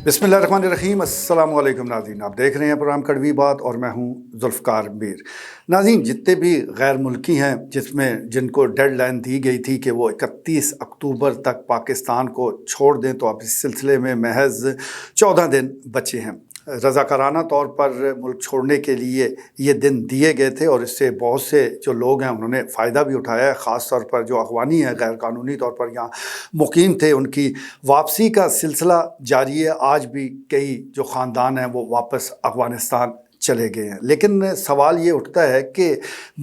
बिस्मिल्लाहिर्रहमानिर्रहीम। अस्सलाम वालेकुम नाज़रीन, आप देख रहे हैं प्रोग्राम कड़वी बात और मैं हूं जुल्फ़कार मीर। नाज़रीन, जितने भी गैर मुल्की हैं जिनको डेडलाइन दी गई थी कि वो 31 अक्टूबर तक पाकिस्तान को छोड़ दें, तो अब इस सिलसिले में महज 14 दिन बचे हैं। रज़ाकाराना तौर पर मुल्क छोड़ने के लिए ये दिन दिए गए थे और इससे बहुत से जो लोग हैं उन्होंने फ़ायदा भी उठाया है। ख़ास तौर पर जो अफ़गानी हैं, गैर कानूनी तौर पर यहाँ मुक़ीम थे, उनकी वापसी का सिलसिला जारी है। आज भी कई जो ख़ानदान हैं वो वापस अफ़गानिस्तान चले गए हैं। लेकिन सवाल ये उठता है कि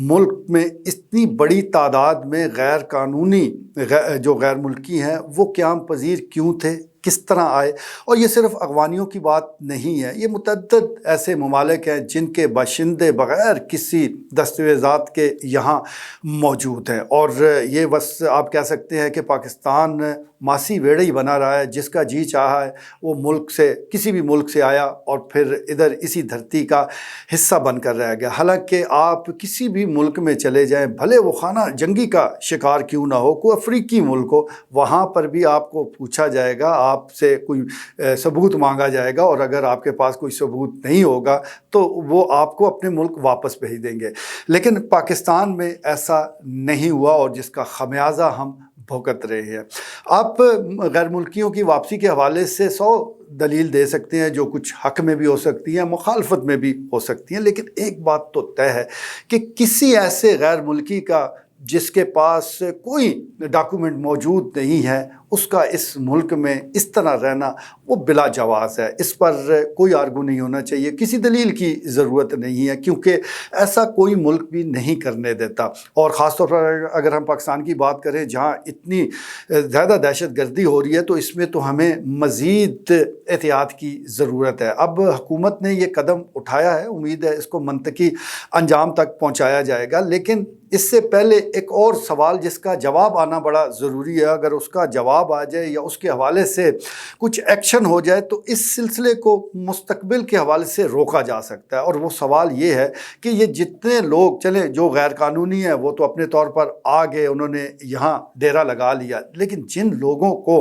मुल्क में इतनी बड़ी तादाद में गैर कानूनी जो गैर मुल्की हैं वो क़याम पज़ीर क्यों थे, किस तरह आए। और ये सिर्फ़ अफ़गानियों की बात नहीं है, ये मुतअद्दिद ऐसे ममालिक हैं जिनके बाशिंदे बग़ैर किसी दस्तावेज़ात के यहाँ मौजूद हैं। और ये बस आप कह सकते हैं कि पाकिस्तान मासी वेड़े ही बना रहा है। जिसका जी चाहा है वो मुल्क से, किसी भी मुल्क से आया और फिर इधर इसी धरती का हिस्सा बनकर रह गया। हालांकि आप किसी भी मुल्क में चले जाएं, भले वो खाना जंगी का शिकार क्यों ना हो, कोई अफ्रीकी मुल्क हो, वहाँ पर भी आपको पूछा जाएगा, आपसे कोई सबूत मांगा जाएगा, और अगर आपके पास कोई सबूत नहीं होगा तो वो आपको अपने मुल्क वापस भेज देंगे। लेकिन पाकिस्तान में ऐसा नहीं हुआ और जिसका खमियाजा हम भुगत रहे हैं। आप गैर मुल्कियों की वापसी के हवाले से 100 दलील दे सकते हैं, जो कुछ हक़ में भी हो सकती हैं, मुखालफत में भी हो सकती हैं। लेकिन एक बात तो तय है कि किसी ऐसे गैर मुल्की का जिसके पास कोई डॉक्यूमेंट मौजूद नहीं है, उसका इस मुल्क में इस तरह रहना वो बिला जवाज़ है। इस पर कोई आर्गू नहीं होना चाहिए, किसी दलील की ज़रूरत नहीं है, क्योंकि ऐसा कोई मुल्क भी नहीं करने देता। और ख़ास तौर पर अगर हम पाकिस्तान की बात करें, जहाँ इतनी ज़्यादा दहशत गर्दी हो रही है, तो इसमें तो हमें मज़ीद एहतियात की ज़रूरत है। अब हुकूमत ने ये कदम उठाया है, उम्मीद है इसको मंतकी अंजाम तक पहुँचाया जाएगा। लेकिन इससे पहले एक और सवाल जिसका जवाब आना बड़ा ज़रूरी है, अगर उसका जवाब आ जाए या उसके हवाले से कुछ एक्शन हो जाए तो इस सिलसिले को मुस्तकबिल के हवाले से रोका जा सकता है। और वो सवाल ये है कि ये जितने लोग चले जो गैर कानूनी हैं वो तो अपने तौर पर आ गए, उन्होंने यहाँ डेरा लगा लिया, लेकिन जिन लोगों को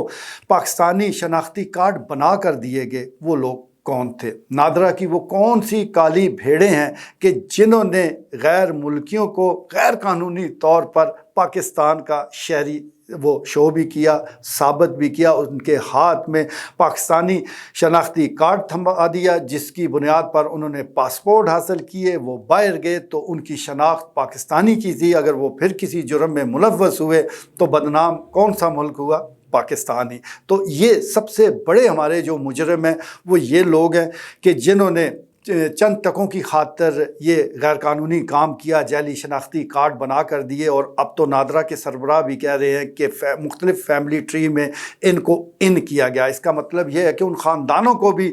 पाकिस्तानी शनाख्ती कार्ड बना कर दिए गए वो लोग कौन थे? नादरा की वो कौन सी काली भेड़ें हैं कि जिन्होंने गैर मुल्कियों को गैर कानूनी तौर पर पाकिस्तान का शहरी वो शो भी किया, साबित भी किया, उनके हाथ में पाकिस्तानी शनाख्ती कार्ड थमा दिया, जिसकी बुनियाद पर उन्होंने पासपोर्ट हासिल किए, वो बाहर गए तो उनकी शनाख्त पाकिस्तानी की थी। अगर वो फिर किसी जुर्म में मुलव्वस हुए तो बदनाम कौन सा मुल्क हुआ? पाकिस्तानी। तो ये सबसे बड़े हमारे जो मुजरिम हैं वो ये लोग हैं कि जिन्होंने चंद टकों की खातर ये गैर कानूनी काम किया, जाली शनाख्ती कार्ड बना कर दिए। और अब तो नादरा के सरबराह भी कह रहे हैं कि मुख्तलिफ फैमिली ट्री में इनको इन किया गया। इसका मतलब ये है कि उन ख़ानदानों को भी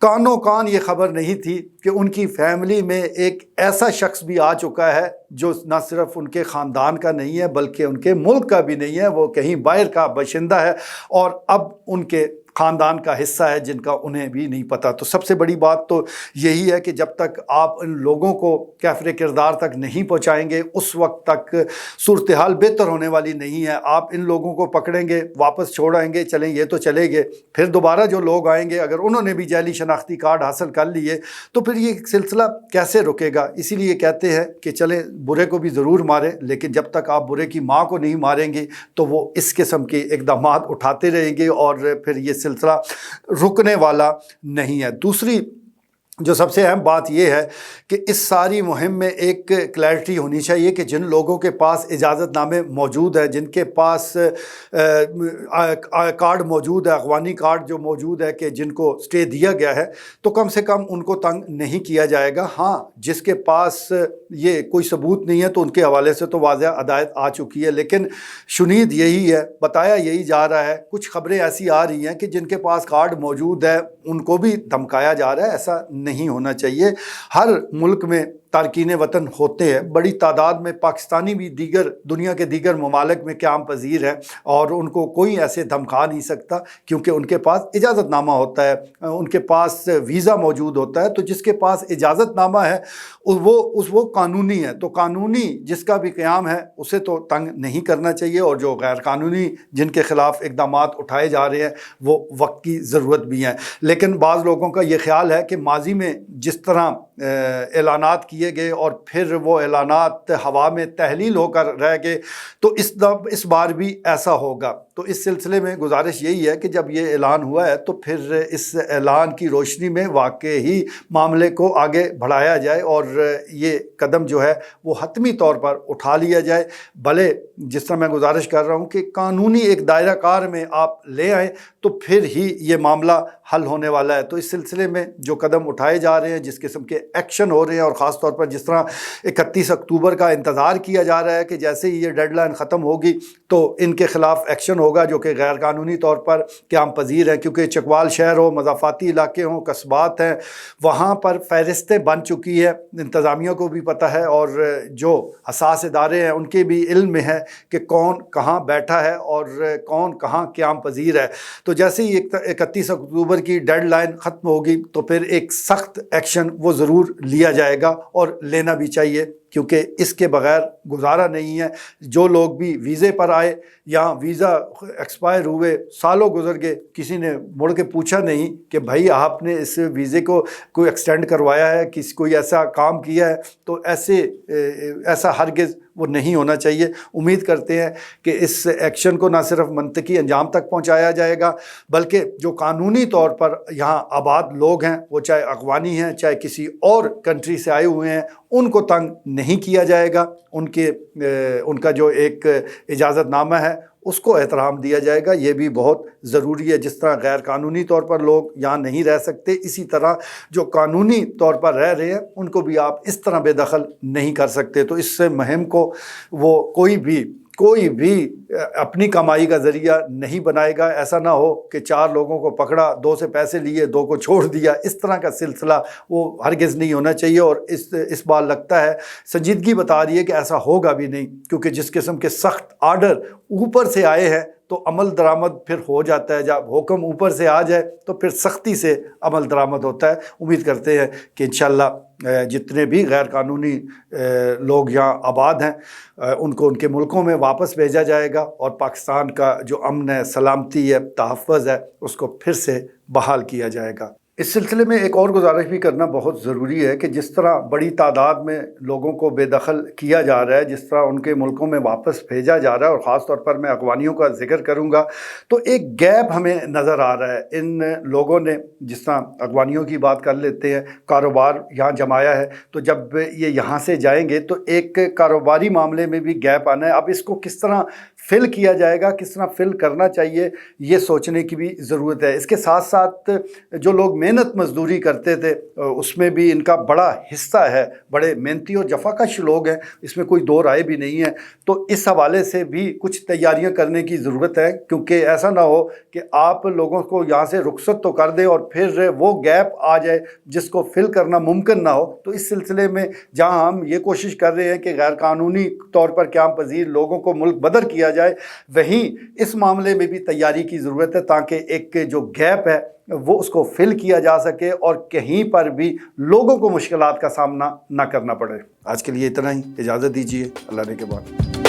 कानो कान ये खबर नहीं थी कि उनकी फैमिली में एक ऐसा शख्स भी आ चुका है जो न सिर्फ उनके ख़ानदान का नहीं है बल्कि उनके मुल्क का भी नहीं है, वो कहीं बाहर का बाशिंदा है और अब उनके ख़ानदान का हिस्सा है जिनका उन्हें भी नहीं पता। तो सबसे बड़ी बात तो यही है कि जब तक आप इन लोगों को कैफ़रे किरदार तक नहीं पहुँचाएँगे उस वक्त तक सूरत हाल बेहतर होने वाली नहीं है। आप इन लोगों को पकड़ेंगे, वापस छोड़ाएंगे, चलें ये तो चले गए, फिर दोबारा जो लोग आएंगे अगर उन्होंने भी जाली शनाख्ती कार्ड हासिल कर लिए तो फिर ये सिलसिला कैसे रुकेगा? इसीलिए कहते हैं कि चलें बुरे को भी ज़रूर मारें, लेकिन जब तक आप बुरे की माँ को नहीं मारेंगे तो वो इस किस्म के इक़दामात उठाते रहेंगे और फिर ये सिलसिला रुकने वाला नहीं है। दूसरी जो सबसे अहम बात यह है कि इस सारी मुहिम में एक क्लैरिटी होनी चाहिए कि जिन लोगों के पास इजाज़तनामे मौजूद है, जिनके पास कार्ड मौजूद है, अफ़गानी कार्ड जो मौजूद है कि जिनको स्टे दिया गया है, तो कम से कम उनको तंग नहीं किया जाएगा। हाँ, जिसके पास ये कोई सबूत नहीं है तो उनके हवाले से तो वाज़ह हदायत आ चुकी है, लेकिन शुनीद यही है, बताया यही जा रहा है, कुछ ख़बरें ऐसी आ रही हैं कि जिनके पास कार्ड मौजूद है उनको भी धमकाया जा रहा है। ऐसा नहीं होना चाहिए। हर मुल्क में تارکین وطن ہوتے ہیں، بڑی تعداد میں پاکستانی بھی دیگر دنیا کے دیگر ممالک میں قیام پذیر ہے، اور ان کو کوئی ایسے دھمکا نہیں سکتا کیونکہ ان کے پاس اجازت نامہ ہوتا ہے، ان کے پاس ویزا موجود ہوتا ہے۔ تو جس کے پاس اجازت نامہ ہے وہ قانونی ہے، تو قانونی جس کا بھی قیام ہے اسے تو تنگ نہیں کرنا چاہیے، اور جو غیر قانونی جن کے خلاف اقدامات اٹھائے جا رہے ہیں وہ وقت کی ضرورت بھی ہیں۔ لیکن بعض لوگوں کا یہ خیال ہے کہ ماضی میں جس طرح اعلانات کیے گئے اور پھر وہ اعلانات ہوا میں تحلیل ہو کر رہ گئے، تو اس بار بھی ایسا ہوگا۔ تو اس سلسلے میں گزارش یہی ہے کہ جب یہ اعلان ہوا ہے تو پھر اس اعلان کی روشنی میں واقعی معاملے کو آگے بڑھایا جائے، اور یہ قدم جو ہے وہ حتمی طور پر اٹھا لیا جائے۔ بھلے جس طرح میں گزارش کر رہا ہوں کہ قانونی ایک دائرہ کار میں آپ لے آئیں تو پھر ہی یہ معاملہ حل ہونے والا ہے۔ تو اس سلسلے میں جو قدم اٹھائے جا رہے ہیں، جس قسم کے ایکشن ہو رہے ہیں، اور خاص طور پر جس طرح 31 اکتوبر کا انتظار کیا جا رہا ہے کہ جیسے ہی یہ ڈیڈ لائن ختم ہوگی تو ان کے خلاف ایکشن ہوگا جو کہ غیر قانونی طور پر قیام پذیر ہیں، کیونکہ چکوال شہر ہو، مضافاتی علاقے ہوں، قصبات ہیں، وہاں پر فہرستیں بن چکی ہے، انتظامیہ کو بھی پتہ ہے، اور جو حساس ادارے ہیں ان کے بھی علم میں ہے کہ کون کہاں بیٹھا ہے اور کون کہاں قیام پذیر ہے۔ تو جیسے ہی 31 اکتوبر کی ڈیڈ لائن ختم ہوگی تو پھر ایک سخت ایکشن وہ ضرور لیا جائے گا، اور لینا بھی چاہیے، کیونکہ اس کے بغیر گزارا نہیں ہے۔ جو لوگ بھی ویزے پر آئے یا ویزا ایکسپائر ہوئے، سالوں گزر گئے، کسی نے مڑ کے پوچھا نہیں کہ بھائی آپ نے اس ویزے کو کوئی ایکسٹینڈ کروایا ہے، کوئی ایسا کام کیا ہے، تو ایسا ہرگز وہ نہیں ہونا چاہیے۔ امید کرتے ہیں کہ اس ایکشن کو نہ صرف منطقی انجام تک پہنچایا جائے گا، بلکہ جو قانونی طور پر یہاں آباد لوگ ہیں، وہ چاہے افغانی ہیں، چاہے کسی اور کنٹری سے آئے ہوئے ہیں، ان کو تنگ نہیں کیا جائے گا۔ ان کا جو ایک اجازت نامہ ہے اس کو احترام دیا جائے گا، یہ بھی بہت ضروری ہے۔ جس طرح غیر قانونی طور پر لوگ یہاں نہیں رہ سکتے، اسی طرح جو قانونی طور پر رہ رہے ہیں ان کو بھی آپ اس طرح بے دخل نہیں کر سکتے۔ تو اس مہم کو وہ کوئی بھی اپنی کمائی کا ذریعہ نہیں بنائے گا۔ ایسا نہ ہو کہ 4 لوگوں کو پکڑا، 2 سے پیسے لیے، 2 کو چھوڑ دیا، اس طرح کا سلسلہ وہ ہرگز نہیں ہونا چاہیے۔ اور اس بار لگتا ہے سنجیدگی بتا رہی ہے کہ ایسا ہوگا بھی نہیں، کیونکہ جس قسم کے سخت آرڈر اوپر سے آئے ہیں تو عمل درآمد پھر ہو جاتا ہے۔ جب حکم اوپر سے آ جائے تو پھر سختی سے عمل درآمد ہوتا ہے۔ امید کرتے ہیں کہ انشاءاللہ جتنے بھی غیر قانونی لوگ یہاں آباد ہیں ان کو ان کے ملکوں میں واپس بھیجا جائے گا، اور پاکستان کا جو امن ہے، سلامتی ہے، تحفظ ہے، اس کو پھر سے بحال کیا جائے گا۔ اس سلسلے میں ایک اور گزارش بھی کرنا بہت ضروری ہے کہ جس طرح بڑی تعداد میں لوگوں کو بے دخل کیا جا رہا ہے، جس طرح ان کے ملکوں میں واپس بھیجا جا رہا ہے، اور خاص طور پر میں افغانیوں کا ذکر کروں گا، تو ایک گیپ ہمیں نظر آ رہا ہے۔ ان لوگوں نے جس طرح افغانیوں کی بات کر لیتے ہیں، کاروبار یہاں جمایا ہے، تو جب یہ یہاں سے جائیں گے تو ایک کاروباری معاملے میں بھی گیپ آنا ہے۔ اب اس کو کس طرح فل کیا جائے گا، کس طرح فل کرنا چاہیے، یہ سوچنے کی بھی ضرورت ہے۔ اس کے ساتھ ساتھ جو لوگ محنت مزدوری کرتے تھے اس میں بھی ان کا بڑا حصہ ہے، بڑے محنتی اور جفاکش لوگ ہیں، اس میں کوئی دو رائے بھی نہیں ہے۔ تو اس حوالے سے بھی کچھ تیاریاں کرنے کی ضرورت ہے، کیونکہ ایسا نہ ہو کہ آپ لوگوں کو یہاں سے رخصت تو کر دیں اور پھر وہ گیپ آ جائے جس کو فل کرنا ممکن نہ ہو۔ تو اس سلسلے میں جہاں ہم یہ کوشش کر رہے ہیں کہ غیر قانونی طور پر قیام پذیر لوگوں کو ملک بدر کیا جائے، وہیں اس معاملے میں بھی تیاری کی ضرورت ہے، تاکہ ایک جو گیپ ہے وہ اس کو فل کیا جا سکے اور کہیں پر بھی لوگوں کو مشکلات کا سامنا نہ کرنا پڑے۔ آج کے لیے اتنا ہی، اجازت دیجیے، اللہ نے کے بعد۔